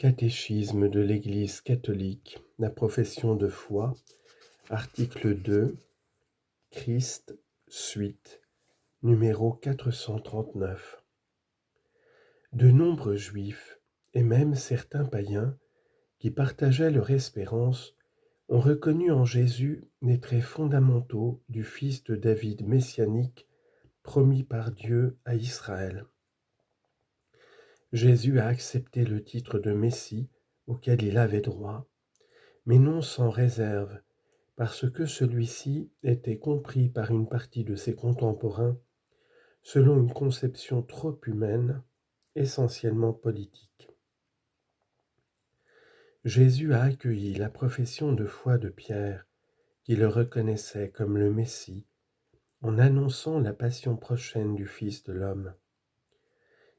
Catéchisme de l'Église catholique, la profession de foi, article 2, Christ, suite, numéro 439. De nombreux juifs, et même certains païens, qui partageaient leur espérance, ont reconnu en Jésus les traits fondamentaux du fils de David messianique promis par Dieu à Israël. Jésus a accepté le titre de Messie auquel il avait droit, mais non sans réserve, parce que celui-ci était compris par une partie de ses contemporains selon une conception trop humaine, essentiellement politique. Jésus a accueilli la profession de foi de Pierre, qui le reconnaissait comme le Messie, en annonçant la passion prochaine du Fils de l'homme.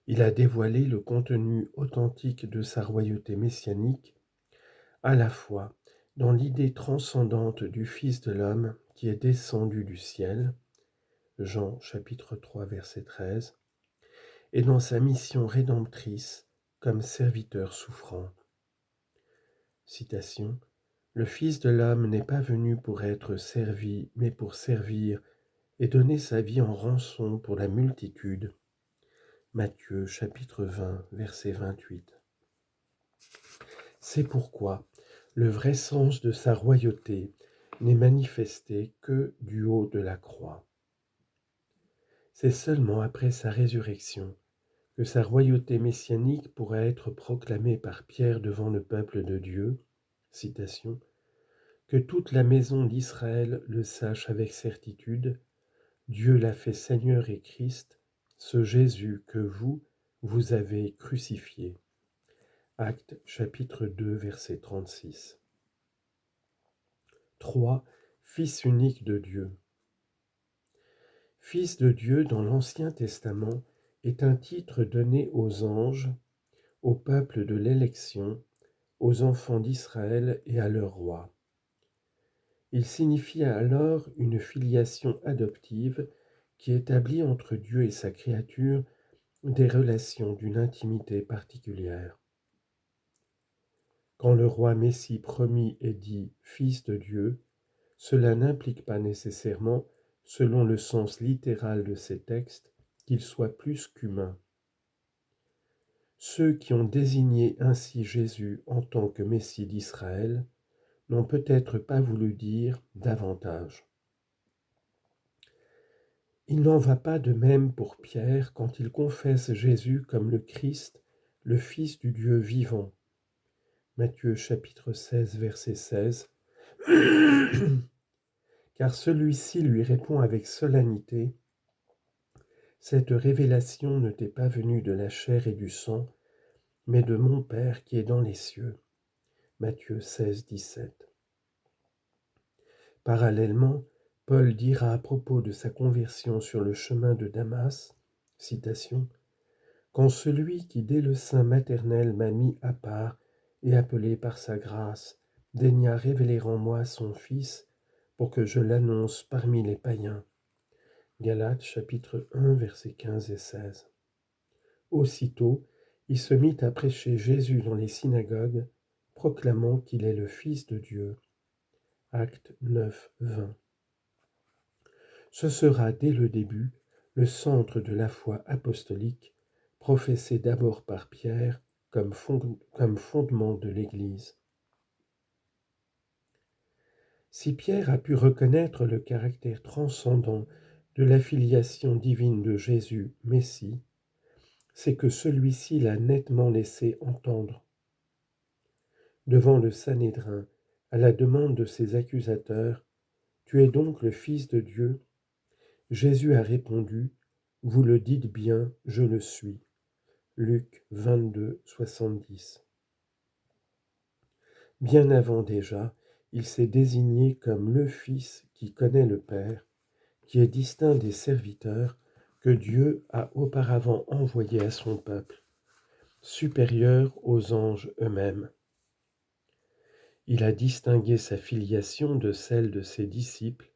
Il a dévoilé le contenu authentique de sa royauté messianique, à la fois dans l'idée transcendante du Fils de l'homme qui est descendu du ciel, Jean chapitre 3 verset 13, et dans sa mission rédemptrice comme serviteur souffrant. Citation, « Le Fils de l'homme n'est pas venu pour être servi, mais pour servir et donner sa vie en rançon pour la multitude. » Matthieu chapitre 20 verset 28. C'est pourquoi le vrai sens de sa royauté n'est manifesté que du haut de la croix. C'est seulement après sa résurrection que sa royauté messianique pourra être proclamée par Pierre devant le peuple de Dieu, citation, « Que toute la maison d'Israël le sache avec certitude, Dieu l'a fait Seigneur et Christ, ce Jésus que vous avez crucifié. » Actes chapitre 2 verset 36. 3. Fils unique de Dieu. Fils de Dieu dans l'Ancien Testament est un titre donné aux anges, au peuple de l'élection, aux enfants d'Israël et à leur roi. Il signifie alors une filiation adoptive qui établit entre Dieu et sa créature des relations d'une intimité particulière. Quand le roi Messie promis est dit « Fils de Dieu », cela n'implique pas nécessairement, selon le sens littéral de ces textes, qu'il soit plus qu'humain. Ceux qui ont désigné ainsi Jésus en tant que Messie d'Israël n'ont peut-être pas voulu dire davantage. Il n'en va pas de même pour Pierre quand il confesse Jésus comme le Christ, le Fils du Dieu vivant. Matthieu chapitre 16 verset 16. Car celui-ci lui répond avec solennité, « Cette révélation ne t'est pas venue de la chair et du sang, mais de mon Père qui est dans les cieux. » Matthieu 16, 17. Parallèlement, Paul dira à propos de sa conversion sur le chemin de Damas, citation, « Quand celui qui dès le sein maternel m'a mis à part et appelé par sa grâce, daigna révéler en moi son Fils, pour que je l'annonce parmi les païens. » Galates chapitre 1 versets 15 et 16. Aussitôt, il se mit à prêcher Jésus dans les synagogues, proclamant qu'il est le Fils de Dieu. Actes 9, 20. Ce sera dès le début le centre de la foi apostolique, professée d'abord par Pierre comme fondement de l'Église. Si Pierre a pu reconnaître le caractère transcendant de la filiation divine de Jésus, Messie, c'est que celui-ci l'a nettement laissé entendre. Devant le Sanhédrin, à la demande de ses accusateurs, « Tu es donc le Fils de Dieu ?» Jésus a répondu, « Vous le dites bien, je le suis. » Luc 22, 70. Bien avant déjà, il s'est désigné comme le Fils qui connaît le Père, qui est distinct des serviteurs que Dieu a auparavant envoyés à son peuple, supérieur aux anges eux-mêmes. Il a distingué sa filiation de celle de ses disciples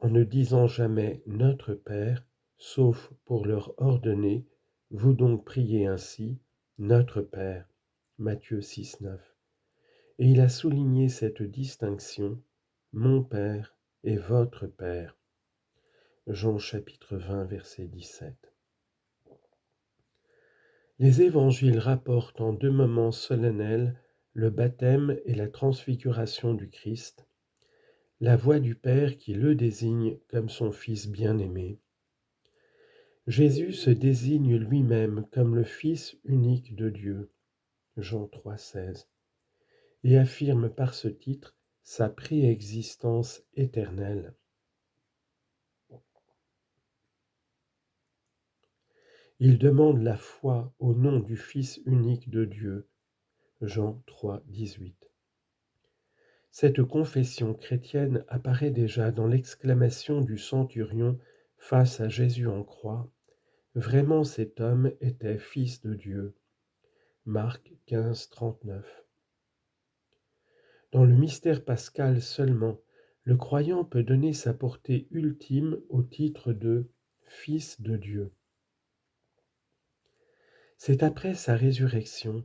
en ne disant jamais « Notre Père », sauf pour leur ordonner « Vous donc priez ainsi, Notre Père ». Matthieu 6, 9. Et il a souligné cette distinction, mon Père et votre Père. Jean chapitre 20, verset 17. Les évangiles rapportent en deux moments solennels le baptême et la transfiguration du Christ, la voix du Père qui le désigne comme son Fils bien-aimé. Jésus se désigne lui-même comme le Fils unique de Dieu, Jean 3, 16, et affirme par ce titre sa préexistence éternelle. Il demande la foi au nom du Fils unique de Dieu, Jean 3, 18. Cette confession chrétienne apparaît déjà dans l'exclamation du centurion face à Jésus en croix. Vraiment cet homme était fils de Dieu. Marc 15, 39. Dans le mystère pascal seulement, le croyant peut donner sa portée ultime au titre de Fils de Dieu. C'est après sa résurrection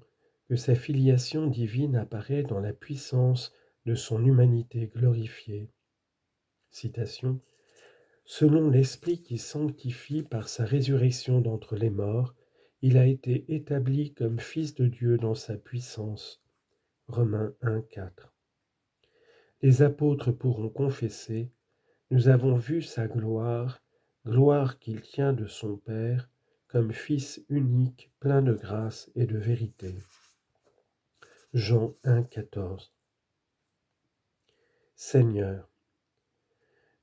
que sa filiation divine apparaît dans la puissance de son humanité glorifiée. Citation. Selon l'Esprit qui sanctifie par sa résurrection d'entre les morts, il a été établi comme Fils de Dieu dans sa puissance. Romains 1, 4. Les apôtres pourront confesser, nous avons vu sa gloire, gloire qu'il tient de son Père, comme Fils unique, plein de grâce et de vérité. Jean 1, 14. Seigneur.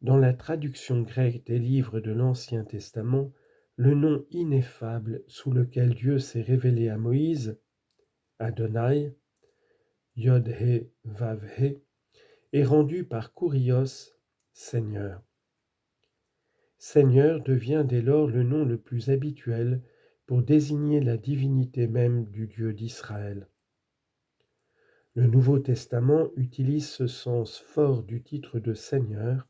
Dans la traduction grecque des livres de l'Ancien Testament, le nom ineffable sous lequel Dieu s'est révélé à Moïse, Adonai, Yod-He, Vav-He, est rendu par Kurios, Seigneur. Seigneur devient dès lors le nom le plus habituel pour désigner la divinité même du Dieu d'Israël. Le Nouveau Testament utilise ce sens fort du titre de Seigneur,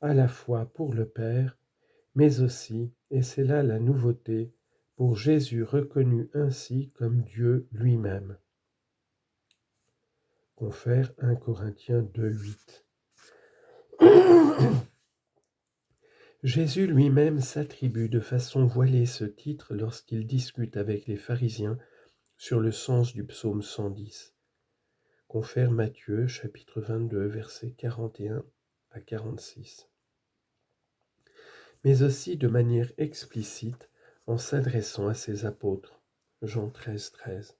à la fois pour le Père, mais aussi, et c'est là la nouveauté, pour Jésus reconnu ainsi comme Dieu lui-même. Confère 1 Corinthiens 2, 8. Jésus lui-même s'attribue de façon voilée ce titre lorsqu'il discute avec les pharisiens sur le sens du psaume 110. Confère Matthieu chapitre 22 versets 41 à 46. Mais aussi de manière explicite en s'adressant à ses apôtres. Jean 13, 13.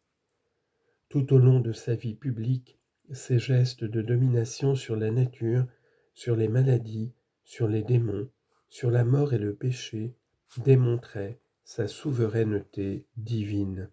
Tout au long de sa vie publique, ses gestes de domination sur la nature, sur les maladies, sur les démons, sur la mort et le péché, démontraient sa souveraineté divine.